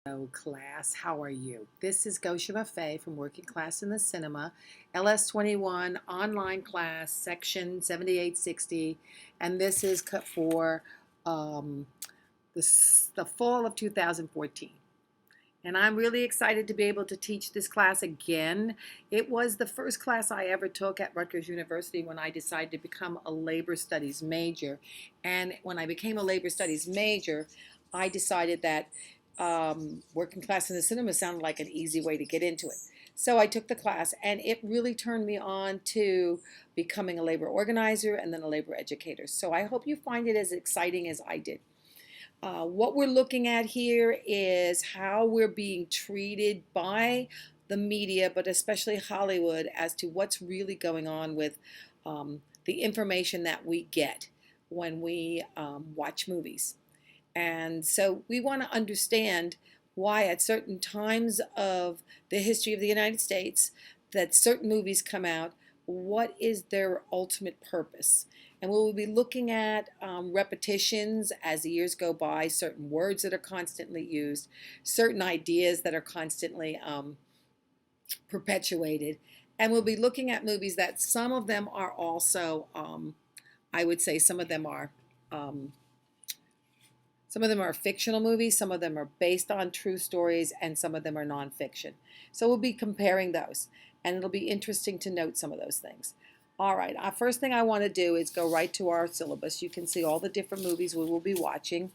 Hello, class. How are you? This is Gosha Buffet from Working Class in the Cinema, LS21 online class, section 7860, and this is for um, the fall of 2014. And I'm really excited to be able to teach this class again. It was the first class I ever took at Rutgers University when I decided to become a labor studies major. And when I became a labor studies major, I decided that working class in the cinema sounded like an easy way to get into it. So I took the class, and it really turned me on to becoming a labor organizer and then a labor educator. So I hope you find it as exciting as I did. What we're looking at here is how we're being treated by the media, but especially Hollywood, as to what's really going on with the information that we get when we watch movies. And so we want to understand why at certain times of the history of the United States that certain movies come out, what is their ultimate purpose? And we'll be looking at repetitions as the years go by, certain words that are constantly used, certain ideas that are constantly perpetuated. And we'll be looking at movies that some of them are also, I would say um, some of them are fictional movies, some of them are based on true stories, and some of them are nonfiction. So we'll be comparing those, and it'll be interesting to note some of those things. All right, our first thing I want to do is go right to our syllabus. You can see all the different movies we will be watching,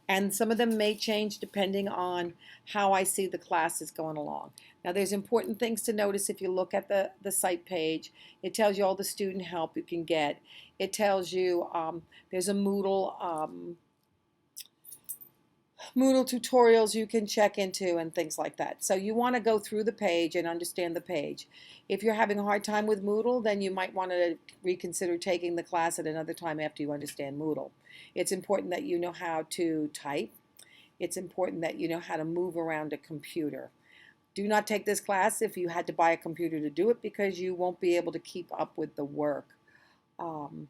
and some of them may change depending on how I see the classes going along. Now, there's important things to notice if you look at the site page. It tells you all the student help you can get. It tells you there's a Moodle tutorials you can check into and things like that. So you want to go through the page and understand the page. If you're having a hard time with Moodle, then you might want to reconsider taking the class at another time after you understand Moodle. It's important that you know how to type. It's important that you know how to move around a computer. Do not take this class if you had to buy a computer to do it, because you won't be able to keep up with the work. Um,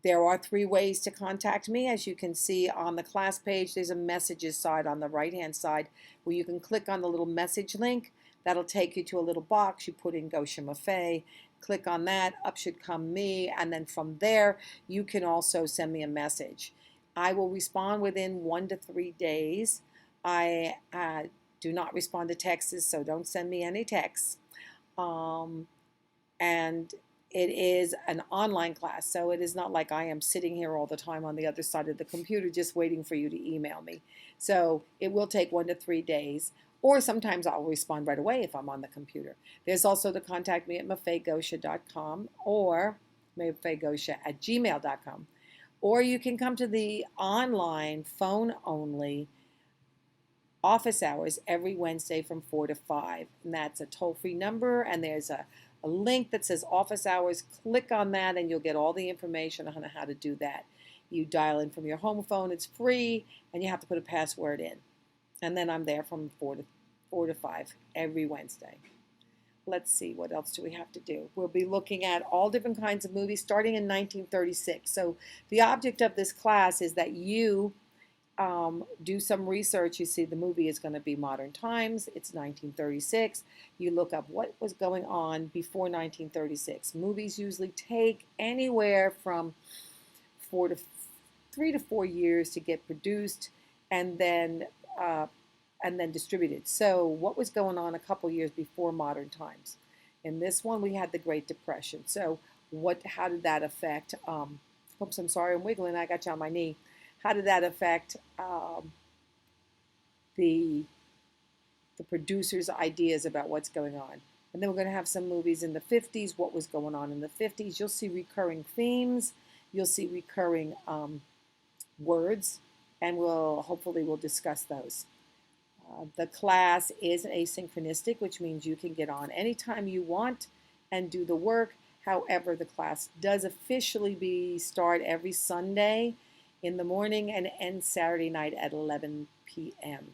There are 3 ways to contact me. As you can see on the class page, there's a messages side on the right-hand side where you can click on the little message link. That'll take you to a little box. You put in Gosha Maffei, click on that, up should come me, and then from there, you can also send me a message. I will respond within 1 to 3 days. I do not respond to texts, so don't send me any texts. And it is an online class, so it is not like I am sitting here all the time on the other side of the computer just waiting for you to email me. So it will take 1 to 3 days, or sometimes I'll respond right away if I'm on the computer. There's also to contact me at maffeigosha.com or maffeigosha@gmail.com. Or you can come to the online phone only office hours every Wednesday from 4 to 5. And that's a toll-free number, and there's a link that says office hours. Click on that and you'll get all the information on how to do that. You dial in from your home phone, it's free, and you have to put a password in. And then I'm there from 4 to 5 every Wednesday. Let's see, what else do we have to do? We'll be looking at all different kinds of movies starting in 1936. So the object of this class is that you do some research. You see the movie is going to be Modern Times. It's 1936. You look up what was going on before 1936. Movies usually take anywhere from 3 to 4 years to get produced and then distributed. So what was going on a couple years before Modern Times? In this one, we had the Great Depression. So how did that affect? Oops, I'm sorry, I'm wiggling. I got you on my knee. How did that affect the producers' ideas about what's going on? And then we're going to have some movies in the 50s, what was going on in the 50s. You'll see recurring themes. You'll see recurring words, and hopefully we'll discuss those. The class is asynchronistic, which means you can get on anytime you want and do the work. However, the class does officially start every Sunday in the morning and end Saturday night at 11 p.m.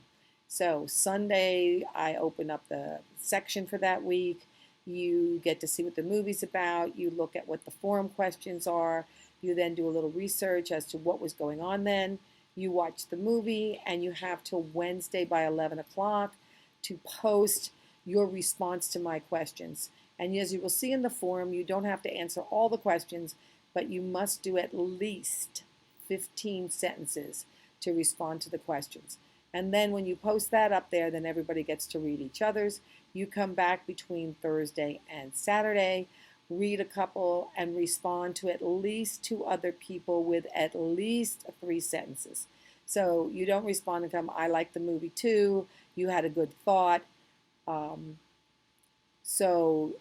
So Sunday, I open up the section for that week. You get to see what the movie's about. You look at what the forum questions are. You then do a little research as to what was going on then. You watch the movie, and you have till Wednesday by 11 o'clock to post your response to my questions. And as you will see in the forum, you don't have to answer all the questions, but you must do at least 15 sentences to respond to the questions. And then when you post that up there, then everybody gets to read each other's. You come back between Thursday and Saturday, read a couple, and respond to at least 2 other people with at least 3 sentences. So you don't respond and come, I like the movie too, you had a good thought. Um, so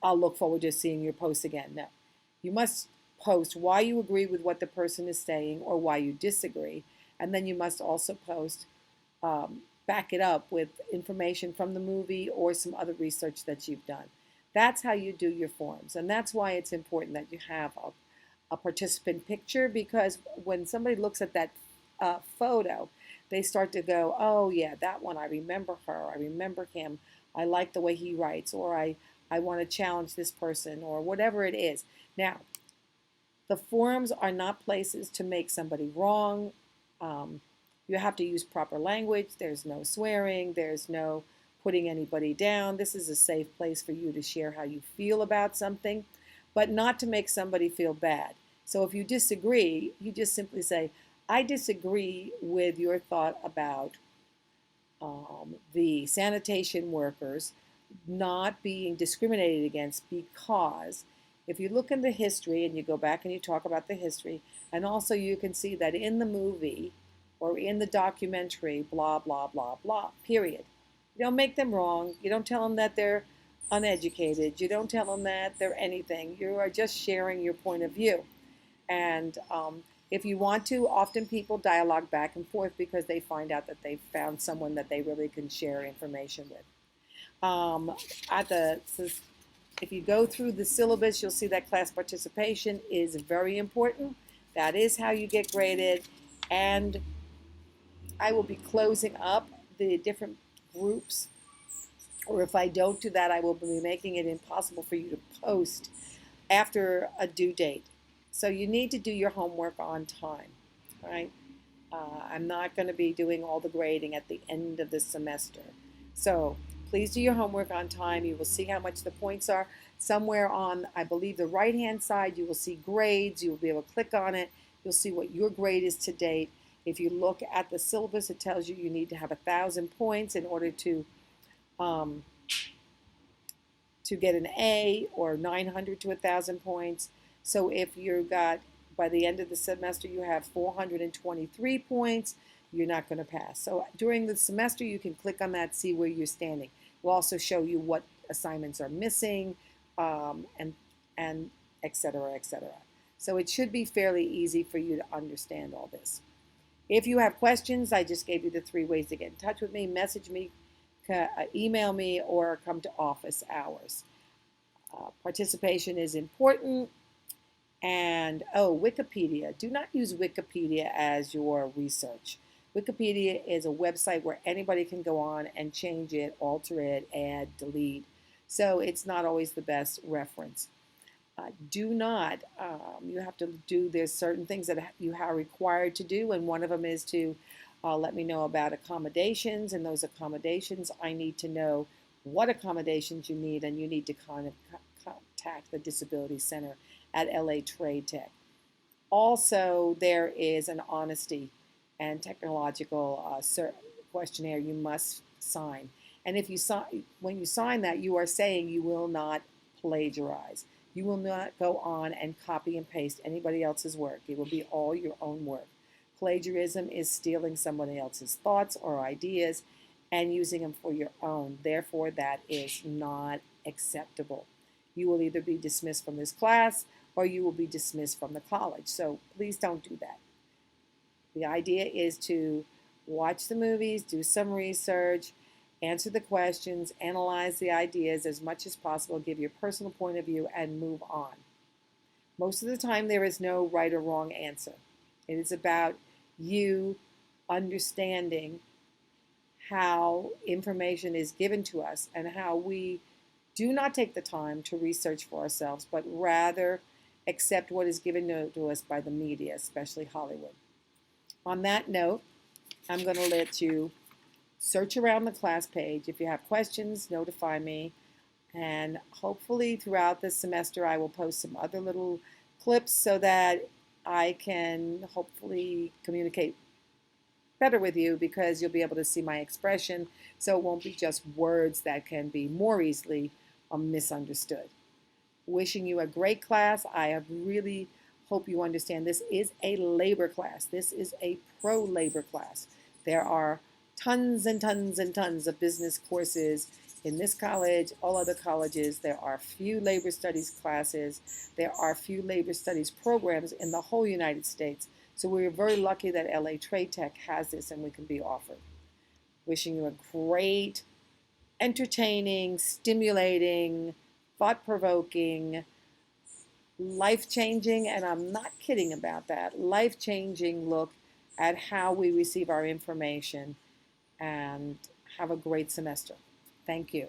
I'll look forward to seeing your post again. No, you must post why you agree with what the person is saying or why you disagree. And then you must also post, back it up with information from the movie or some other research that you've done. That's how you do your forms. And that's why it's important that you have a participant picture, because when somebody looks at that photo, they start to go, oh, yeah, that one, I remember her, I remember him, I like the way he writes, or I want to challenge this person, or whatever it is. Now, the forums are not places to make somebody wrong. Um, you have to use proper language. There's no swearing. There's no putting anybody down. This is a safe place for you to share how you feel about something, but not to make somebody feel bad. So if you disagree, you just simply say, I disagree with your thought about the sanitation workers not being discriminated against, because if you look in the history and you go back and you talk about the history, and also you can see that in the movie or in the documentary, blah, blah, blah, blah, period. You don't make them wrong. You don't tell them that they're uneducated. You don't tell them that they're anything. You are just sharing your point of view. And if you want to, often people dialogue back and forth because they find out that they've found someone that they really can share information with. At the If you go through the syllabus, you'll see that class participation is very important. That is how you get graded. And I will be closing up the different groups, or if I don't do that, I will be making it impossible for you to post after a due date. So you need to do your homework on time, right? I'm not going to be doing all the grading at the end of the semester. So please do your homework on time. You will see how much the points are. Somewhere on, I believe, the right-hand side, you will see grades. You will be able to click on it. You'll see what your grade is to date. If you look at the syllabus, it tells you need to have 1,000 points in order um, to get an A, or 900 to 1,000 points. So if you got, by the end of the semester, you have 423 points, you're not going to pass. So during the semester, you can click on that, see where you're standing. We'll also show you what assignments are missing, and et cetera, et cetera. So it should be fairly easy for you to understand all this. If you have questions, I just gave you the 3 ways to get in touch with me. Message me, email me, or come to office hours. Participation is important. And, Wikipedia. Do not use Wikipedia as your research. Wikipedia is a website where anybody can go on and change it, alter it, add, delete. So it's not always the best reference. Do not, you have to do, there's certain things that you are required to do, and one of them is to let me know about accommodations, and those accommodations, I need to know what accommodations you need, and you need to contact the Disability Center at LA Trade Tech. Also, there is an honesty and technological questionnaire you must sign. And if you when you sign that, you are saying you will not plagiarize. You will not go on and copy and paste anybody else's work. It will be all your own work. Plagiarism is stealing somebody else's thoughts or ideas and using them for your own. Therefore, that is not acceptable. You will either be dismissed from this class or you will be dismissed from the college. So please don't do that. The idea is to watch the movies, do some research, answer the questions, analyze the ideas as much as possible, give your personal point of view, and move on. Most of the time, there is no right or wrong answer. It is about you understanding how information is given to us and how we do not take the time to research for ourselves, but rather accept what is given to us by the media, especially Hollywood. On that note, I'm going to let you search around the class page. If you have questions, notify me. And hopefully throughout this semester, I will post some other little clips so that I can hopefully communicate better with you, because you'll be able to see my expression, so it won't be just words that can be more easily misunderstood. Wishing you a great class. I have really hope you understand this is a labor class. This is a pro-labor class. There are tons and tons and tons of business courses in this college, all other colleges. There are few labor studies classes. There are few labor studies programs in the whole United States. So we're very lucky that LA Trade Tech has this and we can be offered. Wishing you a great, entertaining, stimulating, thought-provoking, life-changing, and I'm not kidding about that, life-changing look at how we receive our information, and have a great semester. Thank you.